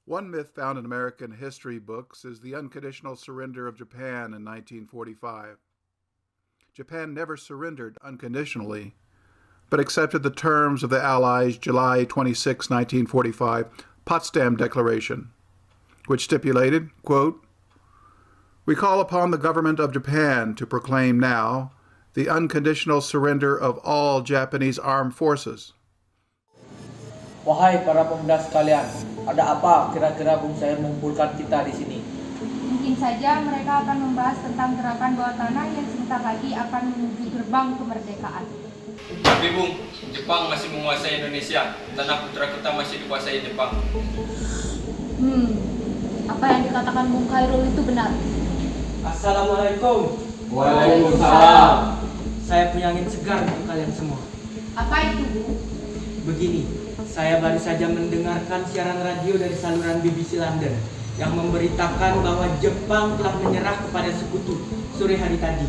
One myth found in American history books is the unconditional surrender of Japan in 1945. Japan never surrendered unconditionally, but accepted the terms of the Allies' July 26, 1945 Potsdam Declaration, which stipulated, quote, "We call upon the government of Japan to proclaim now the unconditional surrender of all Japanese armed forces." Wahai para pemuda sekalian, ada apa kira-kira Bung Syahir mengumpulkan kita di sini? Mungkin saja mereka akan membahas tentang gerakan bawah tanah yang sebentar lagi akan menuju gerbang kemerdekaan. Tapi Bung, Jepang masih menguasai Indonesia. Tanah putra kita masih dikuasai Jepang. Apa yang dikatakan Bung Khairul itu benar? Assalamualaikum. Waalaikumsalam. Saya punya angin segar untuk kalian semua. Apa itu, Bu? Begini, saya baru saja mendengarkan siaran radio dari saluran BBC London yang memberitakan bahwa Jepang telah menyerah kepada sekutu sore hari tadi.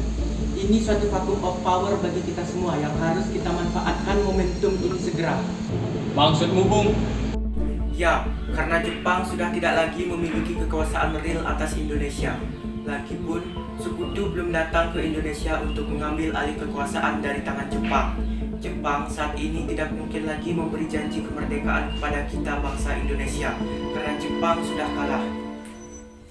Ini suatu vacuum of power bagi kita semua yang harus kita manfaatkan momentum ini segera. Maksudmu Bung? Ya, karena Jepang sudah tidak lagi memiliki kekuasaan real atas Indonesia. Lagipun, sekutu belum datang ke Indonesia untuk mengambil alih kekuasaan dari tangan Jepang. Jepang saat ini tidak mungkin lagi memberi janji kemerdekaan kepada kita bangsa Indonesia karena Jepang sudah kalah.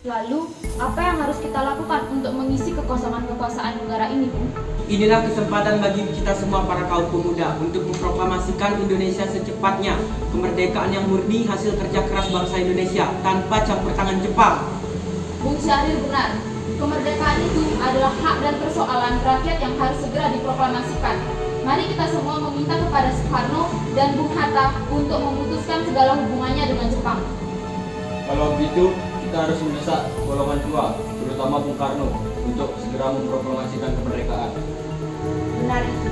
Lalu, apa yang harus kita lakukan untuk mengisi kekosongan-kekuasaan negara ini, Bu? Inilah kesempatan bagi kita semua para kaum pemuda untuk memproklamasikan Indonesia secepatnya, kemerdekaan yang murni hasil kerja keras bangsa Indonesia tanpa campur tangan Jepang. Bung Syahrir benar. Kemerdekaan itu adalah hak dan persoalan rakyat yang harus segera diproklamasikan. Mari kita semua meminta kepada Soekarno dan Bung Hatta untuk memutuskan segala hubungannya dengan Jepang. Kalau begitu, kita harus mendesak golongan tua, terutama Bung Karno, untuk segera memproklamasikan kemerdekaan. Benar itu.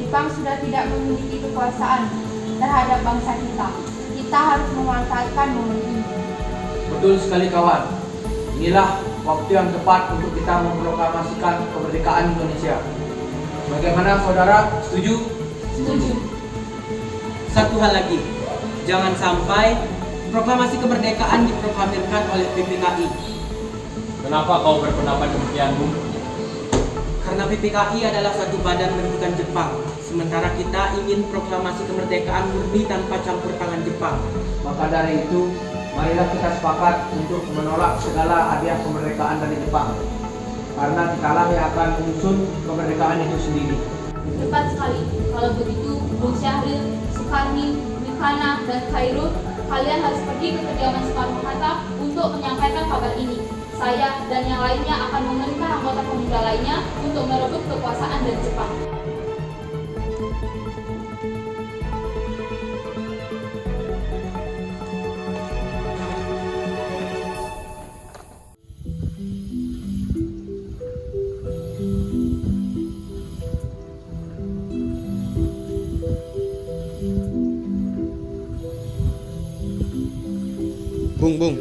Jepang sudah tidak memiliki kekuasaan terhadap bangsa kita. Kita harus memanfaatkan momen ini. Betul sekali kawan. Inilah waktu yang tepat untuk kita memproklamasikan kemerdekaan Indonesia. Bagaimana saudara, setuju? Setuju. Satu hal lagi, jangan sampai proklamasi kemerdekaan diproklamirkan oleh PPKI. Kenapa kau berpendapat demikian, Bung? Karena PPKI adalah satu badan bentukan Jepang, sementara kita ingin proklamasi kemerdekaan murni tanpa campur tangan Jepang. Maka dari itu, marilah kita sepakat untuk menolak segala hadiah kemerdekaan dari Jepang. Karena kitalah yang akan menyusun kemerdekaan itu sendiri. Tepat sekali. Kalau begitu, Bung Syahrir, Soekarni, Wihana, dan Khairul, kalian harus pergi ke kediaman Soekarno-Hatta untuk menyampaikan kabar ini. Saya dan yang lainnya akan memerintah anggota pemuda lainnya untuk merebut kekuasaan dari Jepang. Bung.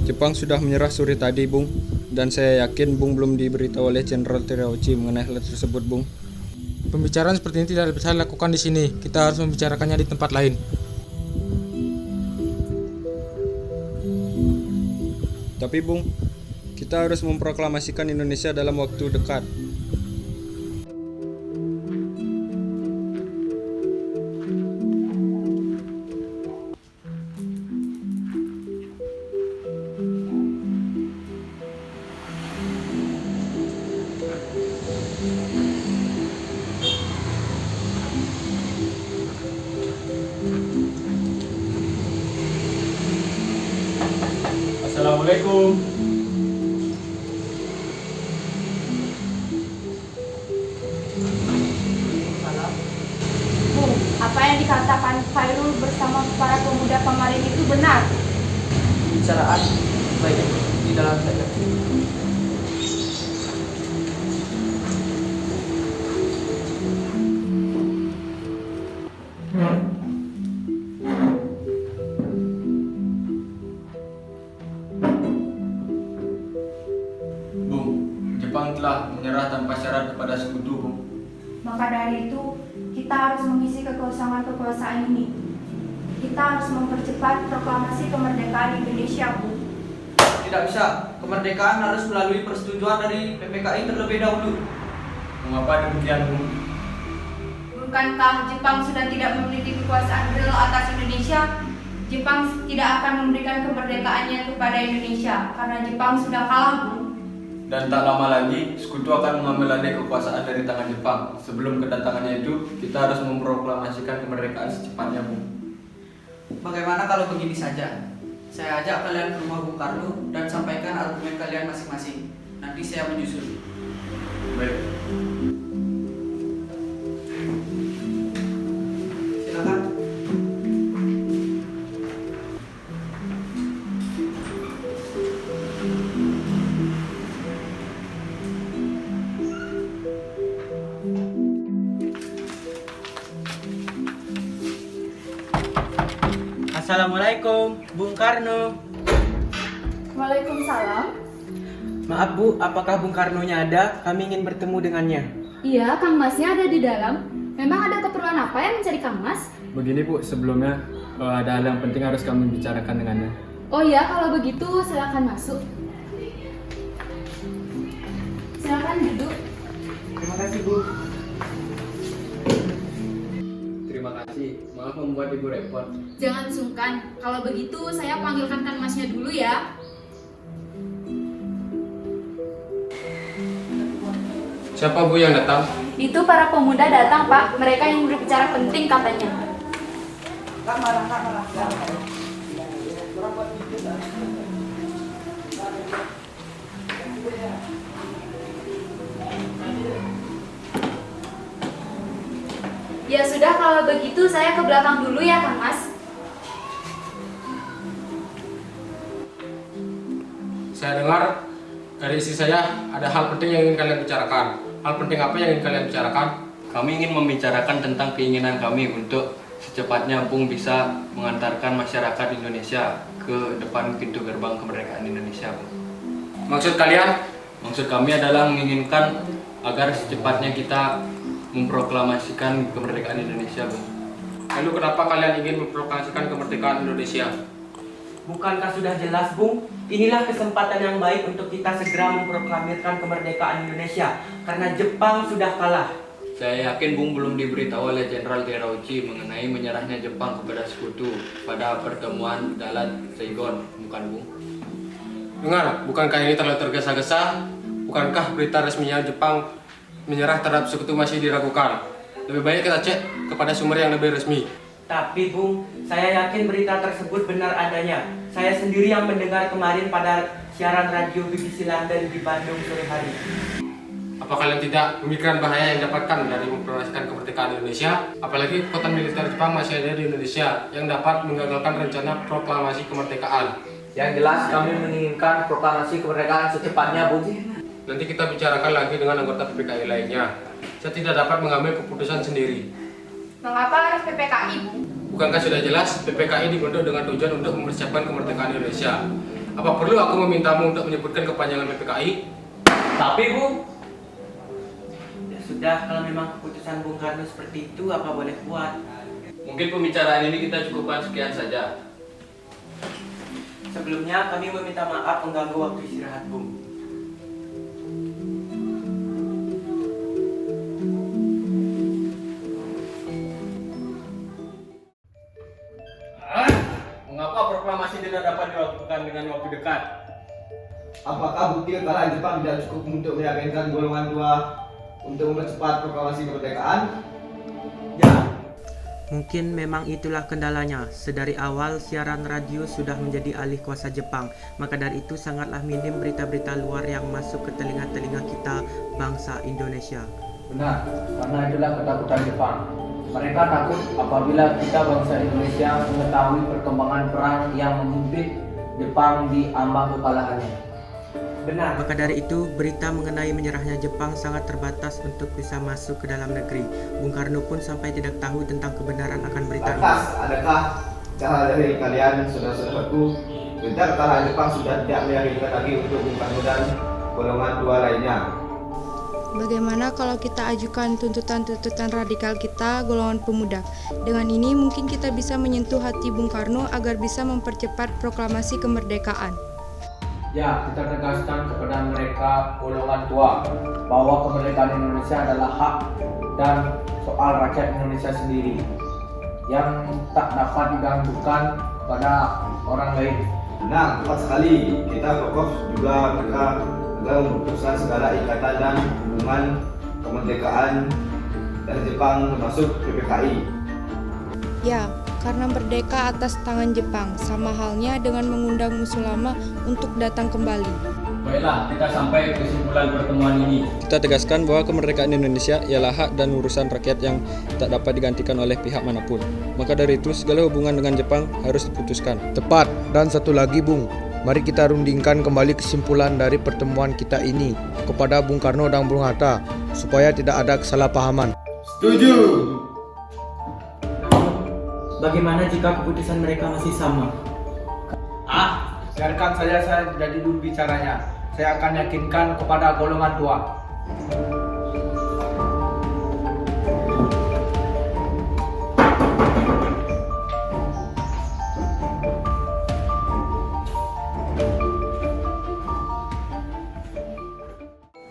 Jepang sudah menyerah sore tadi, Bung. Dan saya yakin Bung belum diberitahu oleh Jenderal Terauchi mengenai hal tersebut, Bung. Pembicaraan seperti ini tidak bisa dilakukan di sini. Kita harus membicarakannya di tempat lain. Tapi, Bung, kita harus memproklamasikan Indonesia dalam waktu dekat. Assalamualaikum. Bung, apa yang dikatakan Khairul bersama para pemuda kemarin itu benar? Pembicaraan baik di dalam saja. Bung, Jepang telah menyerah tanpa syarat kepada sekutu, Bung. Maka dari itu, kita harus mengisi kekosongan kekuasaan ini. kita harus mempercepat proklamasi kemerdekaan Indonesia, Bu. Tidak bisa, kemerdekaan harus melalui persetujuan dari PPKI terlebih dahulu. Mengapa demikian, Bung? Bukankah Jepang sudah tidak memiliki kekuasaan real atas Indonesia? Jepang tidak akan memberikan kemerdekaannya kepada Indonesia karena Jepang sudah kalah, Bu. Dan tak lama lagi, sekutu akan mengambil alih kekuasaan dari tangan Jepang. Sebelum kedatangannya itu, kita harus memproklamasikan kemerdekaan secepatnya, Bung. Bagaimana kalau begini saja? Saya ajak kalian ke rumah Bung Karno dan sampaikan argumen kalian masing-masing. Nanti saya menyusul. Baik. Silakan. Assalamualaikum, Bung Karno. Waalaikumsalam. Maaf Bu, apakah Bung Karnonya ada? Kami ingin bertemu dengannya. Iya, Kang Masnya ada di dalam. Memang ada keperluan apa yang mencari Kang Mas? Begini, Bu, sebelumnya ada hal yang penting harus kami bicarakan dengannya. Oh iya, kalau begitu silakan masuk. Silakan duduk. Terima kasih Bu. Terima kasih. Maaf membuat Ibu repot. Jangan sungkan. Kalau begitu saya panggilkan Kang Masnya dulu ya. Siapa Bu yang datang? Itu para pemuda datang, Pak. Mereka yang berbicara penting katanya. Ya sudah, kalau begitu saya ke belakang dulu ya, Kang Mas. Saya dengar dari istri saya ada hal penting yang ingin kalian bicarakan. Hal penting apa yang ingin kalian bicarakan? Kami ingin membicarakan tentang keinginan kami untuk secepatnya Bung bisa mengantarkan masyarakat Indonesia ke depan pintu gerbang kemerdekaan Indonesia, Bung. Maksud kalian? Maksud kami adalah menginginkan agar secepatnya kita memproklamasikan kemerdekaan Indonesia, Bung. Lalu kenapa kalian ingin memproklamasikan kemerdekaan Indonesia? Bukankah sudah jelas, Bung? Inilah kesempatan yang baik untuk kita segera memproklamirkan kemerdekaan Indonesia karena Jepang sudah kalah. Saya yakin Bung belum diberitahu oleh Jenderal Terauchi mengenai menyerahnya Jepang kepada sekutu pada pertemuan Dalat Saigon, bukan, Bung? Dengar, bukankah ini terlalu tergesa-gesa? Bukankah berita resminya Jepang menyerah terhadap sekutu masih diragukan? Lebih baik kita cek kepada sumber yang lebih resmi. Tapi Bung, saya yakin berita tersebut benar adanya. Saya sendiri yang mendengar kemarin pada siaran radio BBC London di Bandung sore hari. Apa kalian tidak memikirkan bahaya yang didapatkan dari memproklamasikan kemerdekaan Indonesia? Apalagi kekuatan militer Jepang masih ada di Indonesia yang dapat menggagalkan rencana proklamasi kemerdekaan. Yang jelas kami menginginkan proklamasi kemerdekaan secepatnya, Bung. Nanti kita bicarakan lagi dengan anggota PPKI lainnya. Saya tidak dapat mengambil keputusan sendiri. Mengapa harus PPKI, Bu? Bukankah sudah jelas PPKI dibentuk dengan tujuan untuk mempersiapkan kemerdekaan Indonesia? Apa perlu aku memintamu untuk menyebutkan kepanjangan PPKI? Tapi, Bu, Ya sudah, kalau memang keputusan Bung Karno seperti itu, apa boleh buat? Mungkin pembicaraan ini kita cukupkan sekian saja. Sebelumnya kami meminta maaf mengganggu waktu istirahat Bung. Mengapa proklamasi tidak dapat dilakukan dengan waktu dekat? Apakah bukti kekalahan Jepang tidak cukup untuk meyakinkan golongan 2 untuk mempercepat proklamasi kemerdekaan? Ya, mungkin memang itulah kendalanya. Sedari awal siaran radio sudah menjadi alih kuasa Jepang. Maka dari itu sangatlah minim berita-berita luar yang masuk ke telinga-telinga kita bangsa Indonesia. Benar, karena itulah ketakutan Jepang. Mereka takut apabila kita bangsa Indonesia mengetahui perkembangan perang yang menghimpit Jepang di ambang kekalahannya. Benar. Maka dari itu, berita mengenai menyerahnya Jepang sangat terbatas untuk bisa masuk ke dalam negeri. Bung Karno pun sampai tidak tahu tentang kebenaran akan berita ini. Adakah cara dari kalian, saudara-saudaraku, berita kekalahan Jepang sudah tidak meyakinkan lagi untuk Bung Karno dan golongan 2 lainnya? Bagaimana kalau kita ajukan tuntutan-tuntutan radikal kita, golongan pemuda? Dengan ini mungkin kita bisa menyentuh hati Bung Karno agar bisa mempercepat proklamasi kemerdekaan. Ya, kita tegaskan kepada mereka golongan tua bahwa kemerdekaan Indonesia adalah hak dan soal rakyat Indonesia sendiri yang tak dapat diganggukan kepada orang lain. Nah, tepat sekali. Kita kokoh juga mereka agar memutuskan segala ikatan dan hubungan kemerdekaan dari Jepang termasuk PPKI. Ya, karena merdeka atas tangan Jepang, sama halnya dengan mengundang musuh lama untuk datang kembali. Baiklah, kita sampai kesimpulan pertemuan ini. Kita tegaskan bahwa kemerdekaan Indonesia ialah hak dan urusan rakyat yang tak dapat digantikan oleh pihak manapun. Maka dari itu, segala hubungan dengan Jepang harus diputuskan. Tepat, dan satu lagi Bung, mari kita rundingkan kembali kesimpulan dari pertemuan kita ini kepada Bung Karno dan Bung Hatta, supaya tidak ada kesalahpahaman. Setuju! Bagaimana jika keputusan mereka masih sama? Biarkan saja saya jadi dulu bicaranya. Saya akan yakinkan kepada golongan tua.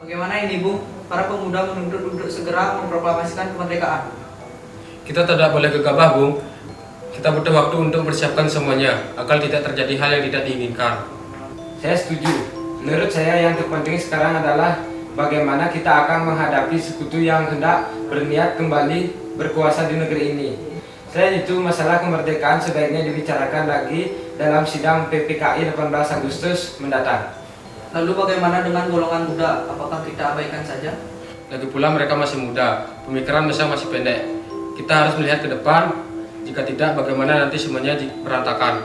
Bagaimana ini, Bu? Para pemuda menuntut untuk segera memproklamasikan kemerdekaan. Kita tidak boleh gegabah, Bung. Kita butuh waktu untuk mempersiapkan semuanya, agar tidak terjadi hal yang tidak diinginkan. Saya setuju. Menurut saya yang terpenting sekarang adalah bagaimana kita akan menghadapi sekutu yang hendak berniat kembali berkuasa di negeri ini. Selain itu, masalah kemerdekaan sebaiknya dibicarakan lagi dalam sidang PPKI 18 Agustus mendatang. Lalu bagaimana dengan golongan muda? Apakah kita abaikan saja? Lagi pula mereka masih muda, pemikiran mereka masih pendek. Kita harus melihat ke depan. Jika tidak, bagaimana nanti semuanya berantakan?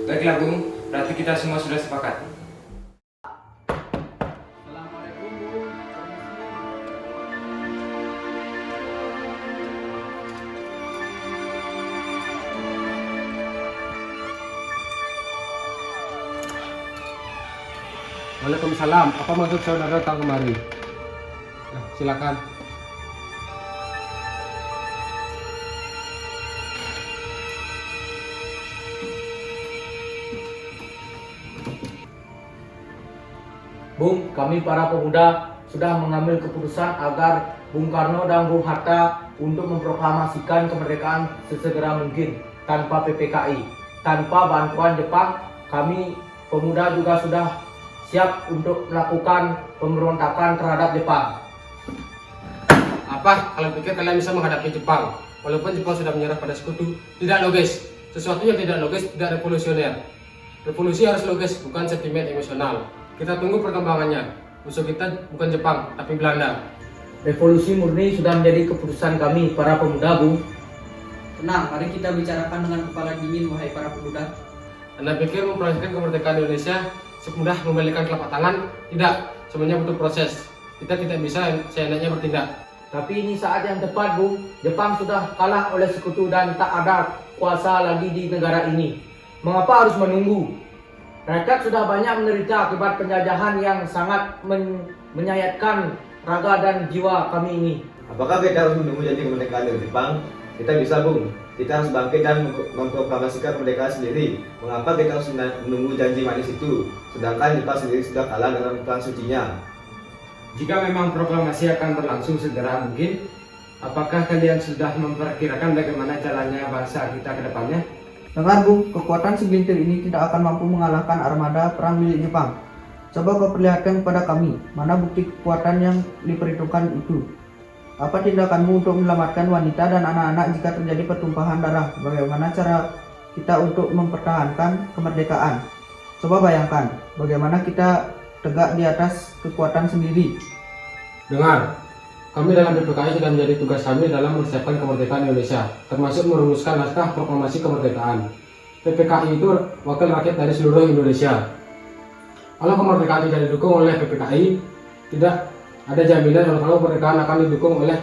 Baiklah, Bung. Berarti kita semua sudah sepakat. Waalaikumsalam. Apa maksud saudara datang kemari? Silakan. Bung, kami para pemuda sudah mengambil keputusan agar Bung Karno dan Bung Hatta untuk memproklamasikan kemerdekaan sesegera mungkin tanpa PPKI, tanpa bantuan Jepang. Kami pemuda juga sudah siap untuk melakukan pemberontakan terhadap Jepang. Apa? Kalian pikir kalian bisa menghadapi Jepang? Walaupun Jepang sudah menyerah pada sekutu, tidak logis. Sesuatu yang tidak logis tidak revolusioner. Revolusi harus logis, bukan sentimen emosional. Kita tunggu perkembangannya. Musuh kita bukan Jepang, tapi Belanda. Revolusi murni sudah menjadi keputusan kami para pemuda, Bung. Tenang, mari kita bicarakan dengan kepala dingin, wahai para pemuda. Anda pikir memproseskan kemerdekaan Indonesia semudah membalikan telapak tangan? Tidak, semuanya butuh proses. Kita tidak bisa seenaknya bertindak. Tapi ini saat yang tepat, Bung. Jepang sudah kalah oleh sekutu dan tak ada kuasa lagi di negara ini. Mengapa harus menunggu? Rakyat sudah banyak menderita akibat penjajahan yang sangat menyayatkan raga dan jiwa kami ini. Apakah kita harus menunggu janji kemerdekaan dari Jepang? Kita bisa, Bung. Kita harus bangkit dan memproklamasikan kemerdekaan sendiri. Mengapa kita harus menunggu janji manis itu, sedangkan Jepang sendiri sudah kalah dalam perang sucinya? Jika memang proklamasi akan berlangsung segera mungkin, apakah kalian sudah memperkirakan bagaimana jalannya bangsa kita ke depannya? Dengar, Bung, kekuatan segelintir ini tidak akan mampu mengalahkan armada perang milik Jepang. Coba kau perlihatkan kepada kami, mana bukti kekuatan yang diperhitungkan itu. Apa tindakanmu untuk menyelamatkan wanita dan anak-anak jika terjadi pertumpahan darah? Bagaimana cara kita untuk mempertahankan kemerdekaan? Coba bayangkan, bagaimana kita tegak di atas kekuatan sendiri. Dengar, kami dalam PPKI sudah menjadi tugas kami dalam mempersiapkan kemerdekaan Indonesia, termasuk merumuskan naskah proklamasi kemerdekaan. PPKI itu wakil rakyat dari seluruh Indonesia. Kalau kemerdekaan tidak didukung oleh PPKI, tidak ada jaminan kalau kemerdekaan akan didukung oleh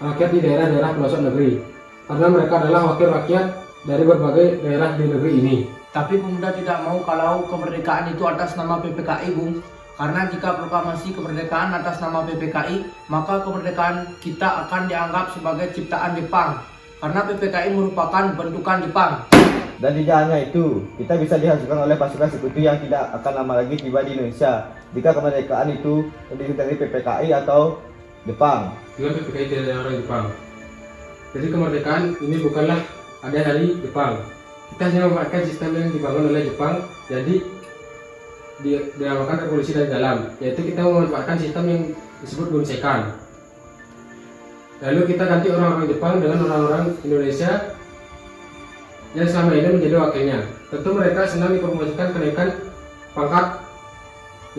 rakyat di daerah-daerah pelosok negeri, karena mereka adalah wakil rakyat dari berbagai daerah di negeri ini. Tapi pemuda tidak mau kalau kemerdekaan itu atas nama PPKI, Bung. Karena jika proklamasi kemerdekaan atas nama PPKI, maka kemerdekaan kita akan dianggap sebagai ciptaan Jepang. Karena PPKI merupakan bentukan Jepang. Dan tidak hanya itu, kita bisa dihasilkan oleh pasukan sekutu yang tidak akan lama lagi tiba di Indonesia jika kemerdekaan itu terdiri dari PPKI atau Jepang. Dengan PPKI tidak ada orang Jepang. Jadi kemerdekaan ini bukanlah ada dari Jepang. Kita hanya memanfaatkan sistem yang dibangun oleh Jepang, jadi dinamakan revolusi dari dalam, yaitu kita memanfaatkan sistem yang disebut Bunsekan. Lalu kita ganti orang-orang Jepang dengan orang-orang Indonesia yang selama ini menjadi wakilnya. Tentu mereka senang dipromosikan kenaikan pangkat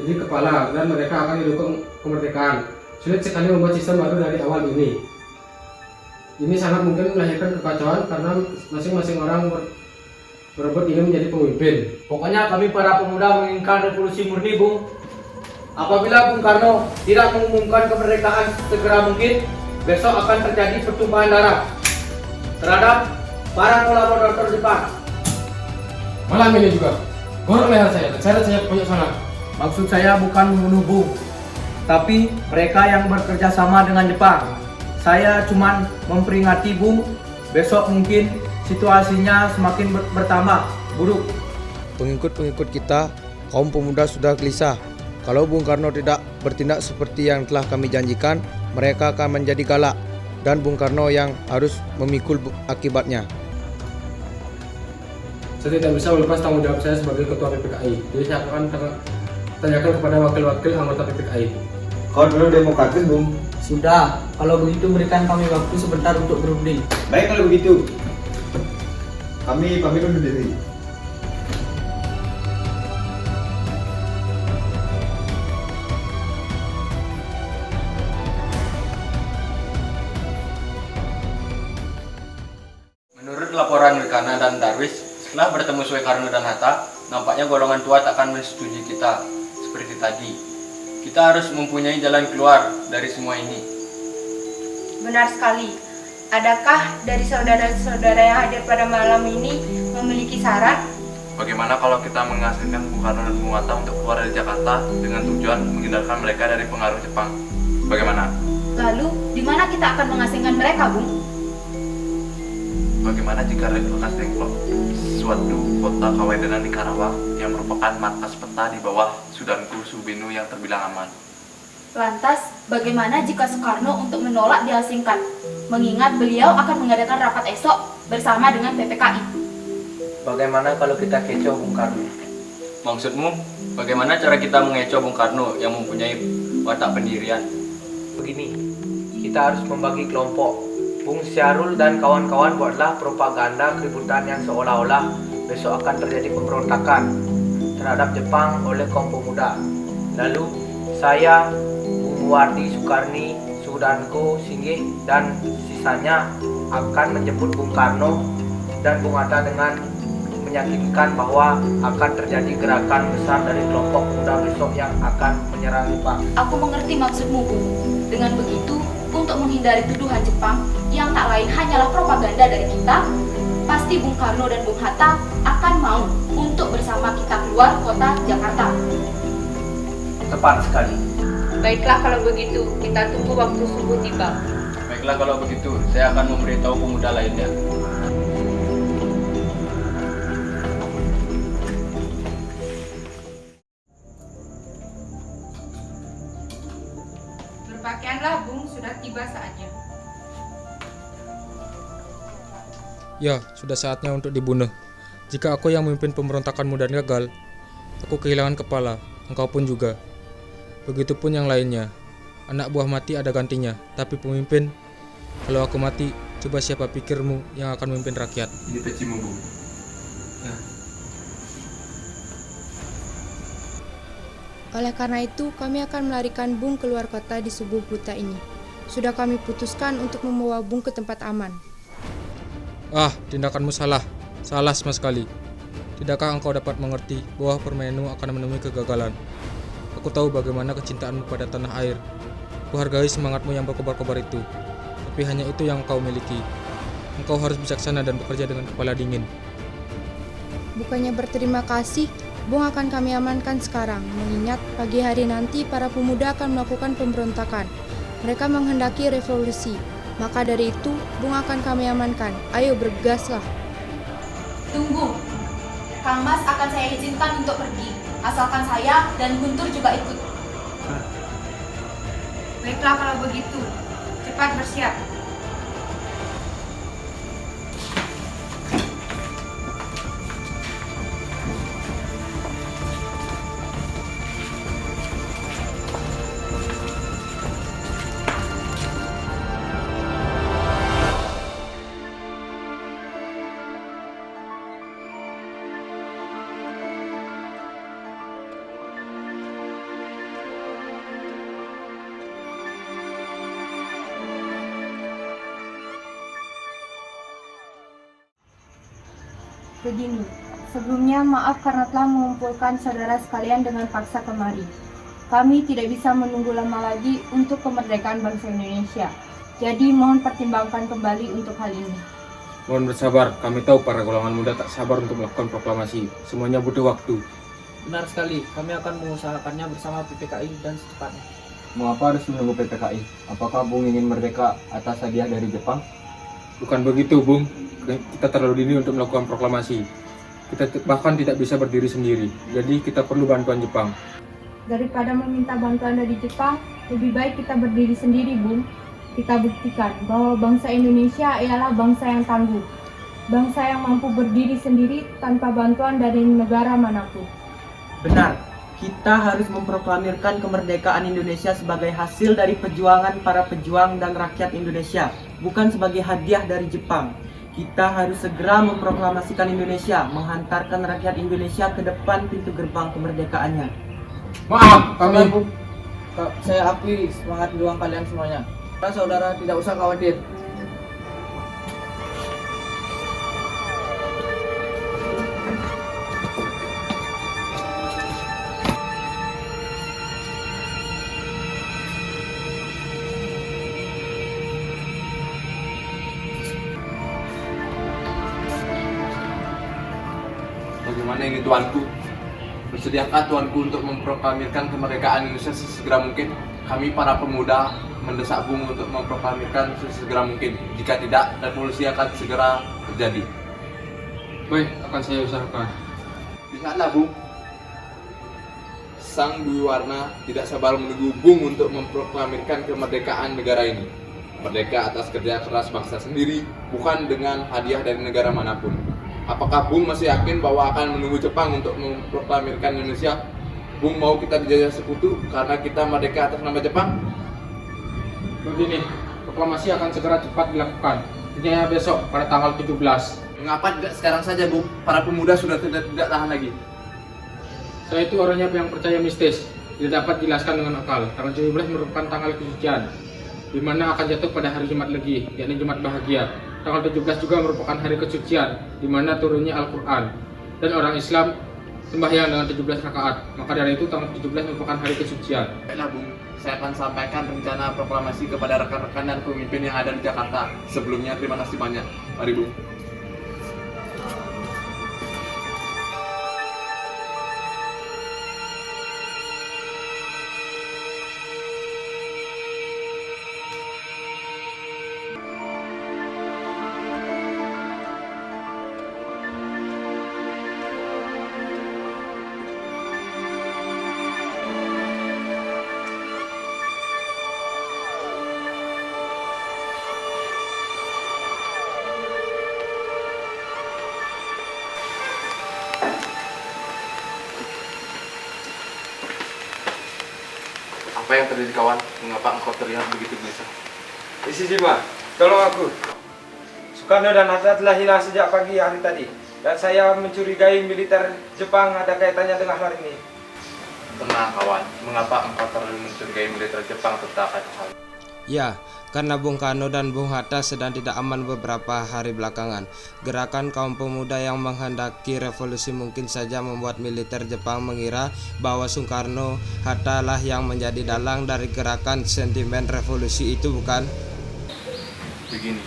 jadi kepala dan mereka akan didukung kemerdekaan. Sulit sekali membuat sistem baru dari awal ini. Ini sangat mungkin melahirkan kekacauan karena masing-masing orang berebut ingin menjadi pemimpin. Pokoknya kami para pemuda menginginkan revolusi murni, Bung. Apabila Bung Karno tidak mengumumkan kemerdekaan segera mungkin, besok akan terjadi pertumpahan darah terhadap para kolaborator Jepang. Malam ini juga, gorong leher saya, seret saya punya sana. Maksud saya bukan membunuh Bung, tapi mereka yang bekerja sama dengan Jepang. Saya cuma memperingati Bung, besok mungkin situasinya semakin bertambah buruk. Pengikut-pengikut kita, kaum pemuda sudah gelisah. Kalau Bung Karno tidak bertindak seperti yang telah kami janjikan, mereka akan menjadi galak dan Bung Karno yang harus memikul akibatnya. Saya tidak bisa melepas tanggung jawab saya sebagai ketua PPKI. Jadi saya akan tanyakan kepada wakil-wakil anggota PPKI. Kau dulu demokratis, Bung. Sudah, kalau begitu berikan kami waktu sebentar untuk berunding. Baik kalau begitu. Kami pamit undur diri. Menurut laporan Wilkana dan Darwis, setelah bertemu Soekarno dan Hatta, nampaknya golongan tua tak akan menyetujui kita seperti tadi. Kita harus mempunyai jalan keluar dari semua ini. Benar sekali. Adakah dari saudara-saudara yang hadir pada malam ini memiliki saran? Bagaimana kalau kita mengasingkan Bung Karno dan Bung Hatta untuk keluar dari Jakarta dengan tujuan menghindarkan mereka dari pengaruh Jepang? Bagaimana? Lalu, di mana kita akan mengasingkan mereka, Bung? Bagaimana jika relokasi Dengklok, suatu kota kawedanan di Karawang yang merupakan markas peta di bawah Sudanku Subinu yang terbilang aman? Lantas, bagaimana jika Soekarno untuk menolak diasingkan? Mengingat beliau akan mengadakan rapat esok bersama dengan PPKI. Bagaimana kalau kita kecoh Bung Karno? Maksudmu, bagaimana cara kita mengecoh Bung Karno yang mempunyai watak pendirian? Begini, kita harus membagi kelompok. Bung Syahrul dan kawan-kawan buatlah propaganda keributan yang seolah-olah besok akan terjadi pemberontakan terhadap Jepang oleh kaum pemuda. Lalu saya, Bung Wardi Soekarni, Sudanko, Singgih, dan sisanya akan menjemput Bung Karno dan Bung Hatta dengan meyakinkan bahwa akan terjadi gerakan besar dari kelompok pemuda besok yang akan menyerang Jepang. Aku mengerti maksudmu, Bung. Dengan begitu, untuk menghindari tuduhan Jepang yang tak lain hanyalah propaganda dari kita, pasti Bung Karno dan Bung Hatta akan mau untuk bersama kita keluar kota Jakarta. Tepat sekali. Baiklah kalau begitu, kita tunggu waktu subuh tiba. Baiklah kalau begitu, saya akan memberitahu pemuda lainnya. Berpakaianlah Bung, sudah tiba saatnya. Ya, sudah saatnya untuk dibunuh. Jika aku yang memimpin pemberontakanmu dan gagal, aku kehilangan kepala, engkau pun juga. Begitupun yang lainnya. Anak buah mati ada gantinya, tapi pemimpin, kalau aku mati, coba siapa pikirmu yang akan memimpin rakyat? Ini pecimu, Bung. Ya. Oleh karena itu, kami akan melarikan Bung keluar kota di subuh buta ini. Sudah kami putuskan untuk membawa Bung ke tempat aman. Ah, tindakanmu salah. Salah sama sekali. Tidakkah engkau dapat mengerti bahwa permainanmu akan menemui kegagalan? Aku tahu bagaimana kecintaanmu pada tanah air. Kuhargai semangatmu yang berkobar-kobar itu. Tapi hanya itu yang engkau miliki. Engkau harus bijaksana dan bekerja dengan kepala dingin. Bukannya berterima kasih, Bung akan kami amankan sekarang, mengingat pagi hari nanti para pemuda akan melakukan pemberontakan. Mereka menghendaki revolusi. Maka dari itu, Bung akan kami amankan. Ayo bergegaslah. Tunggu, Kang Mas akan saya izinkan untuk pergi, asalkan saya dan Guntur juga ikut. Baiklah kalau begitu, cepat bersiap. Begini, sebelumnya maaf karena telah mengumpulkan saudara sekalian dengan paksa kemari. Kami tidak bisa menunggu lama lagi untuk kemerdekaan bangsa Indonesia. Jadi mohon pertimbangkan kembali untuk hal ini. Mohon bersabar, kami tahu para golongan muda tak sabar untuk melakukan proklamasi. Semuanya butuh waktu. Benar sekali, kami akan mengusahakannya bersama PPKI dan secepatnya. Mengapa harus menunggu PPKI? Apakah Bung ingin merdeka atas hadiah dari Jepang? Bukan begitu, Bung. Kita terlalu dini untuk melakukan proklamasi. Kita bahkan tidak bisa berdiri sendiri. Jadi kita perlu bantuan Jepang. Daripada meminta bantuan dari Jepang, lebih baik kita berdiri sendiri, Bung. Kita buktikan bahwa bangsa Indonesia ialah bangsa yang tangguh. Bangsa yang mampu berdiri sendiri tanpa bantuan dari negara manapun. Benar, kita harus memproklamirkan kemerdekaan Indonesia sebagai hasil dari perjuangan para pejuang dan rakyat Indonesia, bukan sebagai hadiah dari Jepang. Kita harus segera memproklamasikan Indonesia, menghantarkan rakyat Indonesia ke depan pintu gerbang kemerdekaannya. Maaf, kami... Saya akui semangat juang kalian semuanya. Saudara tidak usah khawatir. Bagaimana ini tuanku? Bersediakah tuanku untuk memproklamirkan kemerdekaan Indonesia sesegera mungkin? Kami para pemuda mendesak Bung untuk memproklamirkan sesegera mungkin. Jika tidak, revolusi akan segera terjadi. Baik, akan saya usahakan. Lihatlah Bung, Sang Dwi Warna tidak sabar menunggu Bung untuk memproklamirkan kemerdekaan negara ini. Merdeka atas kerja keras bangsa sendiri, bukan dengan hadiah dari negara manapun. Apakah Bung masih yakin bahwa akan menunggu Jepang untuk memproklamirkan Indonesia? Bung mau kita dijajah sekutu karena kita merdeka atas nama Jepang? Begini, proklamasi akan segera cepat dilakukan. Tentunya besok pada tanggal 17. Mengapa tidak sekarang saja, Bung? Para pemuda sudah tidak tahan lagi. Saya itu orangnya yang percaya mistis, tidak dapat dijelaskan dengan akal. Tanggal 17 merupakan tanggal kesucian, di mana akan jatuh pada hari Jumat Legi, yakni Jumat Bahagia. Tanggal 17 juga merupakan hari kesucian, di mana turunnya Al-Quran. Dan orang Islam sembahyang dengan 17 rakaat. Maka dari itu tanggal 17 merupakan hari kesucian. Baiklah Bung, saya akan sampaikan rencana proklamasi kepada rekan-rekan dan pemimpin yang ada di Jakarta. Sebelumnya terima kasih banyak. Mari Bung. Apa yang terjadi kawan? Mengapa engkau terlihat begitu gelisah? Isi Jima, tolong aku. Soekarno dan Hatta telah hilang sejak pagi hari tadi. Dan saya mencurigai militer Jepang ada kaitannya dengan hal ini. Tenang kawan, mengapa engkau terlalu mencurigai militer Jepang tentang hal ini? Ya, karena Bung Karno dan Bung Hatta sedang tidak aman beberapa hari belakangan. Gerakan kaum pemuda yang menghendaki revolusi mungkin saja membuat militer Jepang mengira bahwa Soekarno Hatta lah yang menjadi dalang dari gerakan sentimen revolusi itu, bukan? Begini,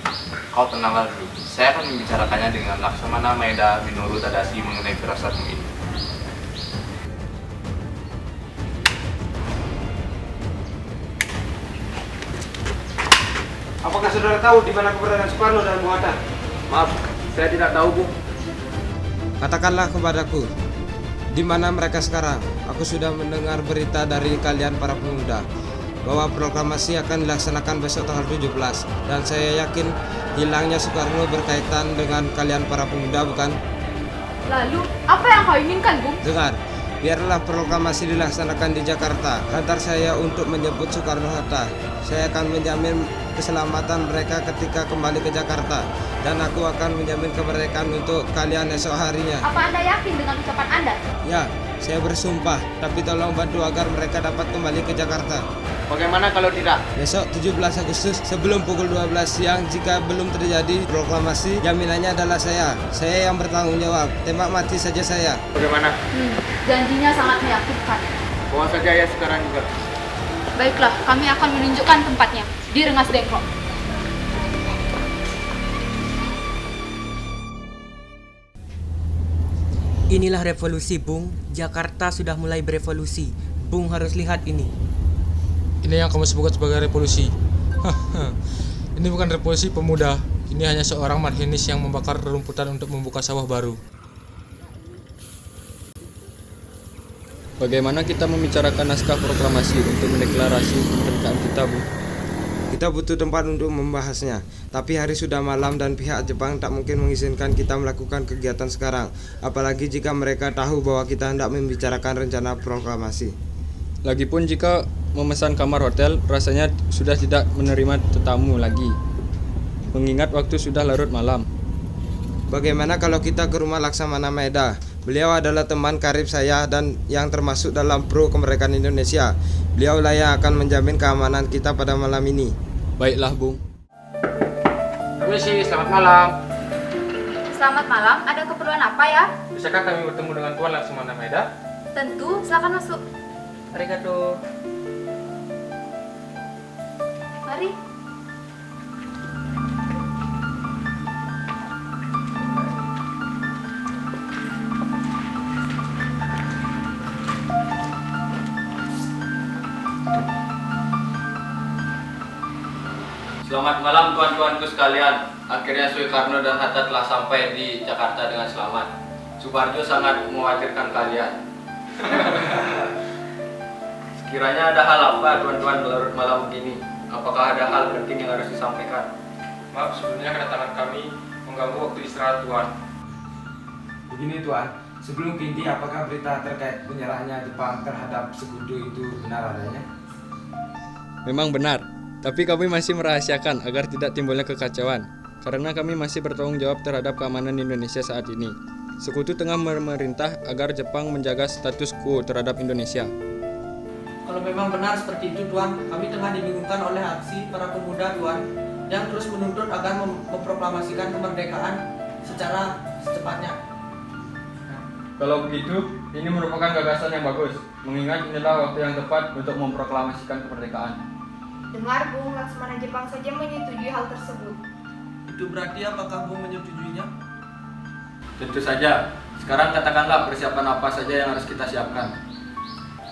kau tenanglah dulu. Saya akan membicarakannya dengan Laksamana Maeda Minoru Tadashi mengenai firasatmu ini. Apakah saudara tahu di mana keberadaan Soekarno dan Bung Hatta? Maaf, saya tidak tahu, Bung. Katakanlah kepadaku, di mana mereka sekarang? Aku sudah mendengar berita dari kalian para pemuda bahwa proklamasi akan dilaksanakan besok tanggal 17, dan saya yakin hilangnya Soekarno berkaitan dengan kalian para pemuda, bukan? Lalu, apa yang kau inginkan, Bung? Dengar, biarlah proklamasi dilaksanakan di Jakarta. Antar saya untuk menyebut Soekarno-Hatta. Saya akan menjamin keselamatan mereka ketika kembali ke Jakarta, dan aku akan menjamin kemerdekaan untuk kalian esok harinya. Apa Anda yakin dengan ucapan Anda? Ya, saya bersumpah, tapi tolong bantu agar mereka dapat kembali ke Jakarta. Bagaimana kalau tidak? Besok 17 Agustus sebelum pukul 12 siang, jika belum terjadi proklamasi, jaminannya adalah saya. Saya yang bertanggung jawab. Tembak mati saja saya. Bagaimana? Janjinya sangat meyakinkan. Bawa saja ya sekarang juga. Baiklah, kami akan menunjukkan tempatnya di Rengas Dengklok. Inilah revolusi, Bung. Jakarta sudah mulai berevolusi. Bung harus lihat ini. Ini yang kamu sebut sebagai revolusi. Ini bukan revolusi pemuda. Ini hanya seorang marhinis yang membakar rerumputan untuk membuka sawah baru. Bagaimana kita membicarakan naskah proklamasi untuk mendeklarasi kemerdekaan kita, Bu? Kita butuh tempat untuk membahasnya, tapi hari sudah malam dan pihak Jepang tak mungkin mengizinkan kita melakukan kegiatan sekarang, apalagi jika mereka tahu bahwa kita hendak membicarakan rencana proklamasi. Lagipun jika memesan kamar hotel, rasanya sudah tidak menerima tetamu lagi, mengingat waktu sudah larut malam. Bagaimana kalau kita ke rumah Laksamana Maeda? Beliau adalah teman karib saya dan yang termasuk dalam pro kemerdekaan Indonesia. Beliaulah yang akan menjamin keamanan kita pada malam ini. Baiklah, Bung. Permisi, selamat malam. Selamat malam, ada keperluan apa ya? Bisakah kami bertemu dengan Tuan Laksamana Maeda? Tentu, silakan masuk. Arigato. Mari. Selamat malam tuan-tuanku sekalian. Akhirnya Soekarno dan Hatta telah sampai di Jakarta dengan selamat. Suparjo sangat mengkhawatirkan kalian. Sekiranya ada hal apa tuan-tuan larut malam begini? Apakah ada hal penting yang harus disampaikan? Maaf, sebelumnya kedatangan kami mengganggu waktu istirahat Tuan. Begini Tuan, sebelum ke inti, apakah berita terkait penyerahannya Jepang terhadap Sekutu itu benar adanya? Memang benar, tapi kami masih merahasiakan agar tidak timbulnya kekacauan, karena kami masih bertanggung jawab terhadap keamanan Indonesia saat ini. Sekutu tengah memerintah agar Jepang menjaga status quo terhadap Indonesia. Kalau memang benar seperti itu, Tuan, kami tengah dibingungkan oleh aksi para pemuda, Tuan, yang terus menuntut agar memproklamasikan kemerdekaan secara secepatnya. Kalau begitu, ini merupakan gagasan yang bagus, mengingat inilah waktu yang tepat untuk memproklamasikan kemerdekaan. Dengar, Bung, Laksamana Jepang saja menyetujui hal tersebut. Itu berarti apakah Bung menyetujuinya? Tentu saja. Sekarang katakanlah persiapan apa saja yang harus kita siapkan.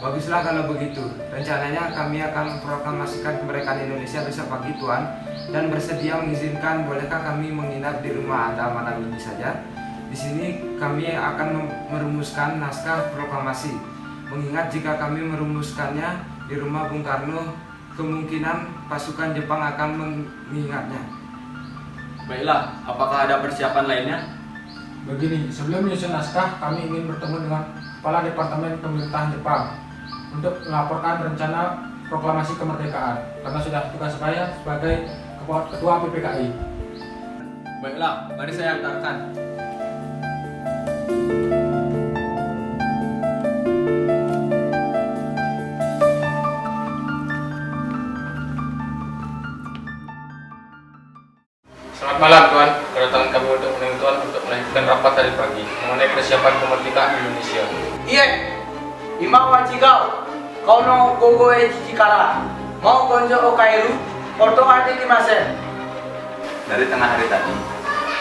Baguslah kalau begitu. Rencananya kami akan memproklamasikan kemerdekaan Indonesia besok pagi Tuan, dan bersedia mengizinkan bolehkah kami menginap di rumah Anda malam ini saja. Di sini kami akan merumuskan naskah proklamasi. Mengingat jika kami merumuskannya di rumah Bung Karno, kemungkinan pasukan Jepang akan mengingatnya. Baiklah, apakah ada persiapan lainnya? Begini, sebelum menyusun naskah, kami ingin bertemu dengan Kepala Departemen Pemerintahan Jepang untuk melaporkan rencana proklamasi kemerdekaan, karena sudah tugas saya sebagai Ketua PPKI. Baiklah, mari saya antarkan. Selamat malam Tuan, kedatangan kami untuk menemui Tuan untuk melanjutkan rapat tadi pagi mengenai persiapan kemerdekaan Indonesia. Iya, imam wa chigau. Kono gogo e jiji kara mau gonjo o kairu oto ga dekimasen. Dari tengah hari tadi,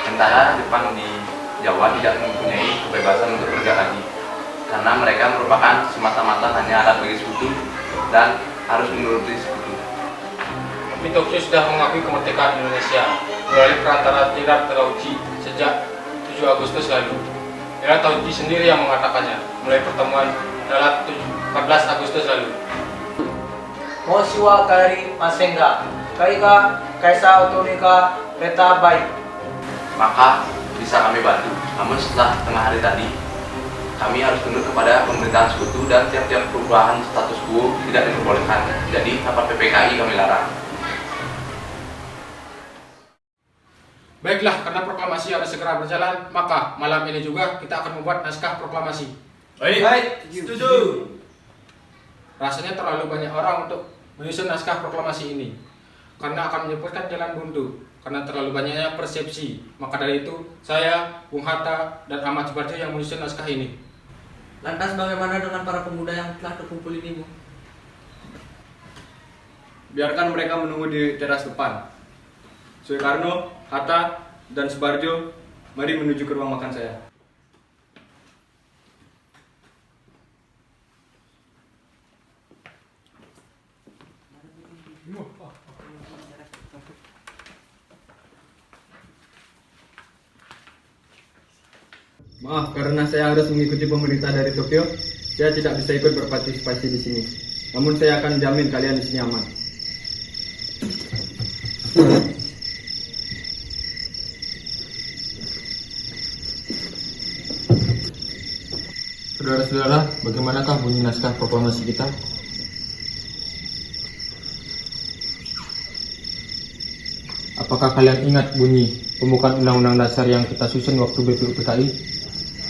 tentara Jepang di Jawa tidak mempunyai kebebasan untuk bergerak lagi, karena mereka merupakan semata-mata hanya alat bagi sekutu dan harus menuruti sekutu. tapi Tokyo sudah mengakui kemerdekaan Indonesia melalui perantara Ira Tauji sejak 7 Agustus lalu. Ira Tauji sendiri yang mengatakannya mulai pertemuan dalam 14 Agustus lalu. Moshiwa kari masenga, kaika kaisa otonika reta baik. Maka bisa kami bantu. Namun setelah tengah hari tadi, kami harus tunduk kepada pemerintahan sekutu dan tiap-tiap perubahan status quo tidak diperbolehkan. Jadi rapat PPKI kami larang. Baiklah, karena proklamasi harus segera berjalan, maka malam ini juga kita akan membuat naskah proklamasi. Baik, setuju. Rasanya terlalu banyak orang untuk menyusun naskah proklamasi ini, karena akan menyebutkan jalan buntu, karena terlalu banyaknya persepsi. Maka dari itu, saya, Bung Hatta, dan Ahmad Subarjo yang menyusun naskah ini. Lantas bagaimana dengan para pemuda yang telah terkumpul ini, Bung? Biarkan mereka menunggu di teras depan. Soekarno, Hatta, dan Subarjo, mari menuju ke ruang makan saya. Maaf, karena saya harus mengikuti pemerintah dari Tokyo, saya tidak bisa ikut berpartisipasi di sini. Namun saya akan jamin kalian di sini aman. Saudara-saudara, bagaimanakah bunyi naskah proklamasi kita? Apakah kalian ingat bunyi pembukaan Undang-Undang Dasar yang kita susun waktu BPUPKI?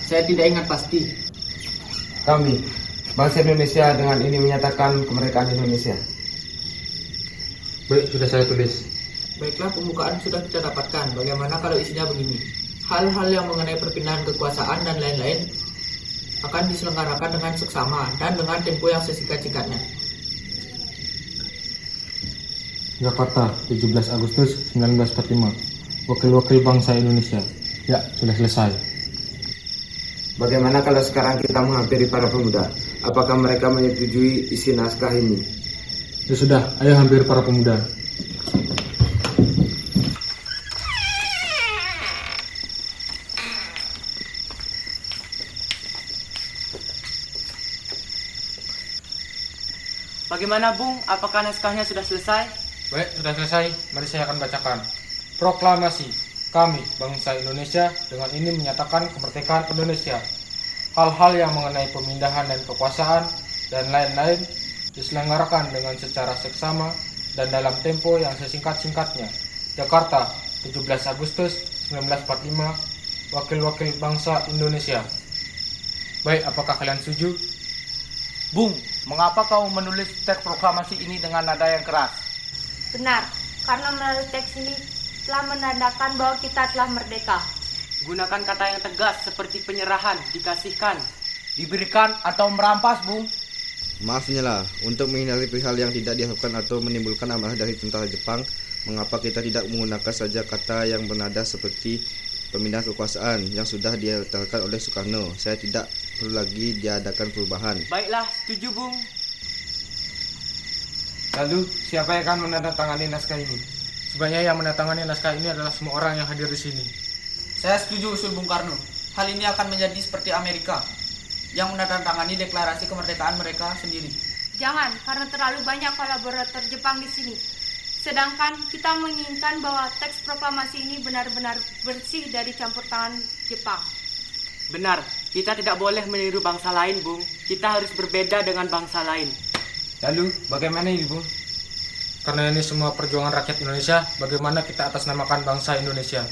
Saya tidak ingat pasti. Kami, bangsa Indonesia dengan ini menyatakan kemerdekaan Indonesia. Baik, sudah saya tulis. Baiklah, pembukaan sudah kita dapatkan. Bagaimana kalau isinya begini? Hal-hal yang mengenai perpindahan kekuasaan dan lain-lain akan diselenggarakan dengan seksama dan dengan tempo yang sesingkat-singkatnya. Jakarta, 17 Agustus 1945. Wakil-wakil bangsa Indonesia. Ya, sudah selesai. Bagaimana kalau sekarang kita menghampiri para pemuda? Apakah mereka menyetujui isi naskah ini? Ya sudah, ayo hampir para pemuda. Bagaimana Bung? Apakah naskahnya sudah selesai? Baik, sudah selesai. Mari saya akan bacakan. Proklamasi. Kami, bangsa Indonesia, dengan ini menyatakan kemerdekaan Indonesia. Hal-hal yang mengenai pemindahan dan kekuasaan dan lain-lain diselenggarakan dengan secara seksama dan dalam tempo yang sesingkat-singkatnya. Jakarta, 17 Agustus 1945. Wakil-wakil bangsa Indonesia. Baik, apakah kalian setuju? Bung, mengapa kau menulis teks proklamasi ini dengan nada yang keras? Benar, karena melalui teks ini telah menandakan bahwa kita telah merdeka. Gunakan kata yang tegas seperti penyerahan, dikasihkan, diberikan atau merampas, Bung. Maafnya untuk menghindari hal yang tidak diharapkan atau menimbulkan amarah dari tentara Jepang, mengapa kita tidak menggunakan saja kata yang bernada seperti pemindahan kekuasaan yang sudah diletakkan oleh Soekarno. Saya tidak perlu lagi diadakan perubahan. Baiklah, setuju Bung. Lalu, siapa yang akan menandatangani naskah ini? Sebenarnya yang menandatangani naskah ini adalah semua orang yang hadir di sini. Saya setuju usul Bung Karno. Hal ini akan menjadi seperti Amerika yang menandatangani deklarasi kemerdekaan mereka sendiri. Jangan, karena terlalu banyak kolaborator Jepang di sini. Sedangkan kita menginginkan bahwa teks proklamasi ini benar-benar bersih dari campur tangan Jepang. Benar, kita tidak boleh meniru bangsa lain, Bung. Kita harus berbeda dengan bangsa lain. Lalu, bagaimana ini, Bung? Karena ini semua perjuangan rakyat Indonesia, bagaimana kita atasnamakan bangsa Indonesia?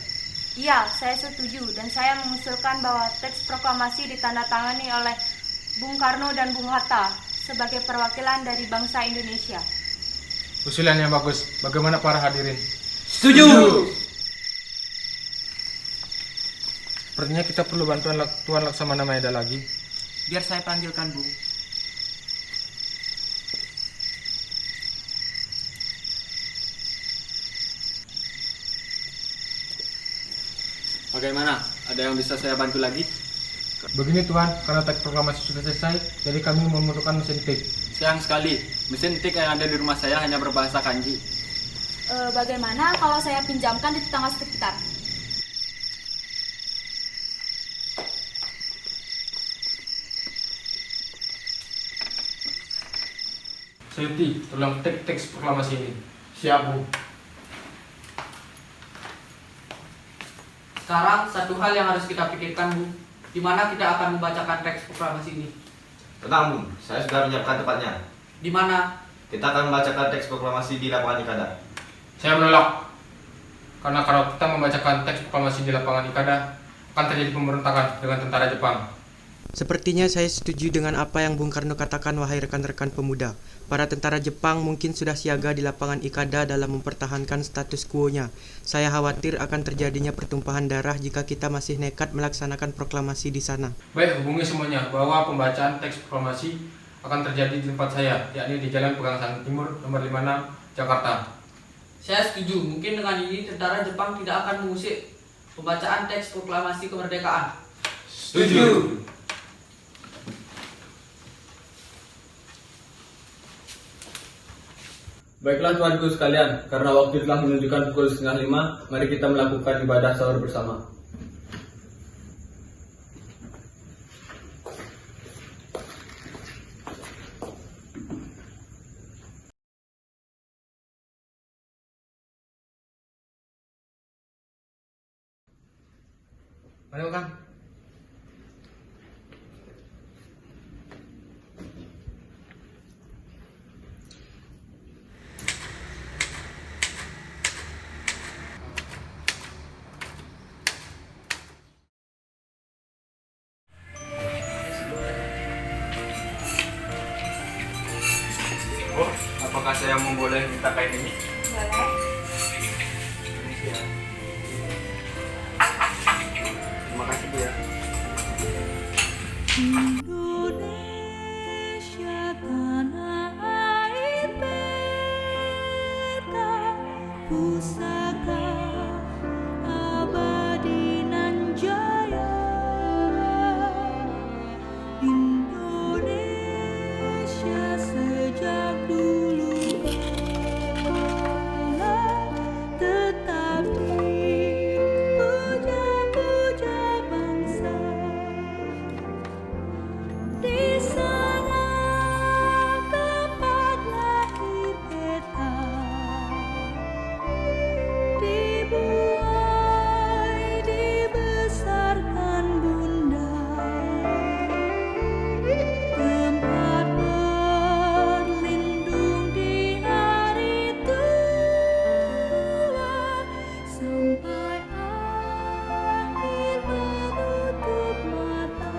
Iya, saya setuju dan saya mengusulkan bahwa teks proklamasi ditandatangani oleh Bung Karno dan Bung Hatta sebagai perwakilan dari bangsa Indonesia. Usulan yang bagus. Bagaimana para hadirin? Setuju! Sepertinya kita perlu bantuan Tuan Laksamana Maeda lagi. Biar saya panggilkan, Bung. Bagaimana? Ada yang bisa saya bantu lagi? Begini Tuan, karena teks proklamasi sudah selesai, jadi kami memerlukan mesin tik. Sayang sekali, mesin tik yang ada di rumah saya hanya berbahasa kanji. Bagaimana kalau saya pinjamkan di tetangga sekitar? Sayuti, tolong teks proklamasi ini. Siap, Bu. Sekarang satu hal yang harus kita pikirkan, Bu. Di mana kita akan membacakan teks proklamasi ini? Tenang, Bung. Saya sudah menyiapkan tempatnya. Di mana? Kita akan membacakan teks proklamasi di lapangan Ikada. Saya menolak. Karena kalau kita membacakan teks proklamasi di lapangan Ikada, akan terjadi pemberontakan dengan tentara Jepang. Sepertinya saya setuju dengan apa yang Bung Karno katakan, wahai rekan-rekan pemuda. Para tentara Jepang mungkin sudah siaga di lapangan Ikada dalam mempertahankan status quo-nya. Saya khawatir akan terjadinya pertumpahan darah jika kita masih nekat melaksanakan proklamasi di sana. Baik, hubungi semuanya bahwa pembacaan teks proklamasi akan terjadi di tempat saya, yakni di Jalan Pegangsaan Timur, nomor 56, Jakarta. Saya setuju. Mungkin dengan ini tentara Jepang tidak akan mengusik pembacaan teks proklamasi kemerdekaan. Setuju. Baiklah tuanku sekalian, karena waktu telah menunjukkan pukul 4:30, mari kita melakukan ibadah sahur bersama. Mari makan. Oh, apakah saya boleh minta kain ini? Boleh. Terima kasih, Bu ya. Indonesia tanah air beta, pusaka abadi nan jaya. Indonesia sejak dulu kala tetap dipuja-puja bangsa. Di sana tempat lahir beta, dibuai dibesarkan bunda, tempat berlindung di hari tua, sampai akhir menutup mata.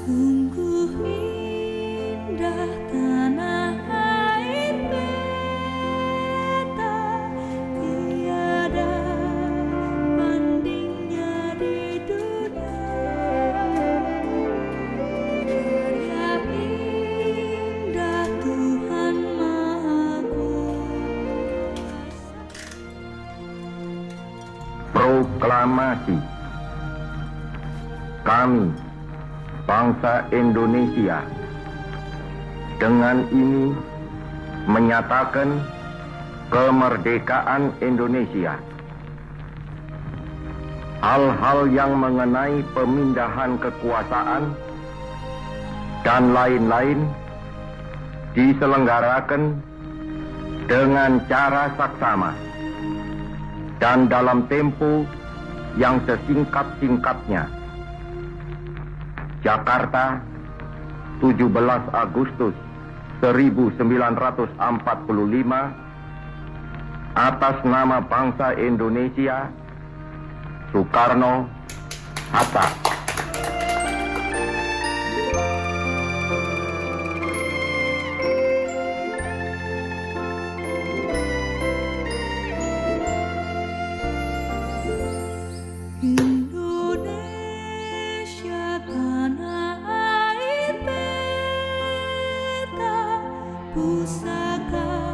Sungguh indah tanah air beta, tiada bandingnya di dunia. Karya indah Tuhan Maha Kuasa. Proklamasi. Kami, bangsa Indonesia, dengan ini menyatakan kemerdekaan Indonesia. Hal-hal yang mengenai pemindahan kekuasaan dan lain-lain diselenggarakan dengan cara saksama dan dalam tempo yang sesingkat-singkatnya. Jakarta, 17 Agustus 1945, atas nama bangsa Indonesia, Soekarno, Hatta. Indonesia tanah air beta, pusaka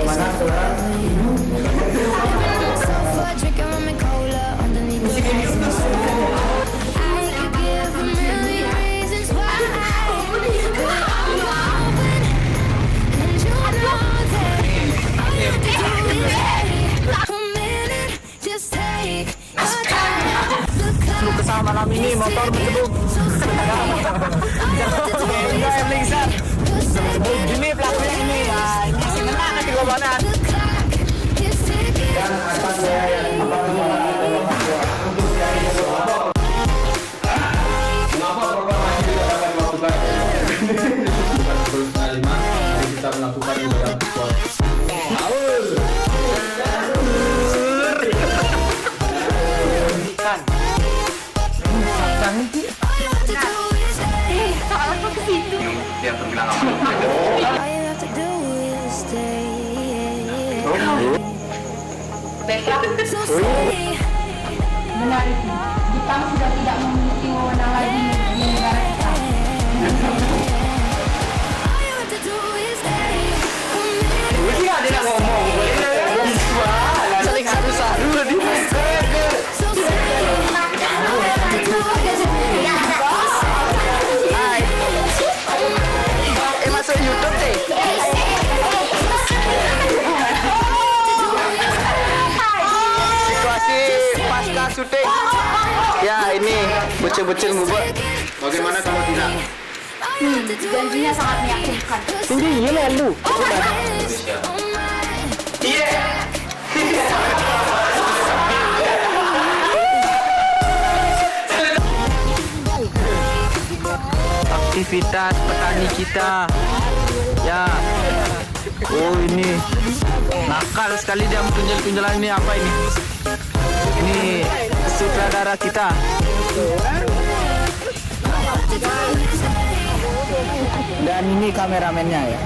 bagaimana seorang ibu musik ini lu kesal malam ini motor bergebuk enggak yang lingsar ini pelakunya ini ya ini si menang nanti gua banget dan atas saya yang apa untuk yang Mengapa proklamasi tidak dapat dilakukan? Mari kita melakukan ibadah Dia terbilang Benar itu. Jepang sudah tidak memiliki wewenang lagi di negara kita. Iya, dia nak ngomong. Saling satu-satu di masuk YouTube deh. Situasi pasca syuting. Ya ini bocil-bocil ngubur. Bagaimana kalau tidak? Janjinya sangat meyakinkan. Ini iya melu. Iya. Aktivitas petani kita. Ya. Oh ini nakal sekali dia tunjal-tunjalan ini apa ini? Ini sutradara kita. Dan ini kameramennya ya.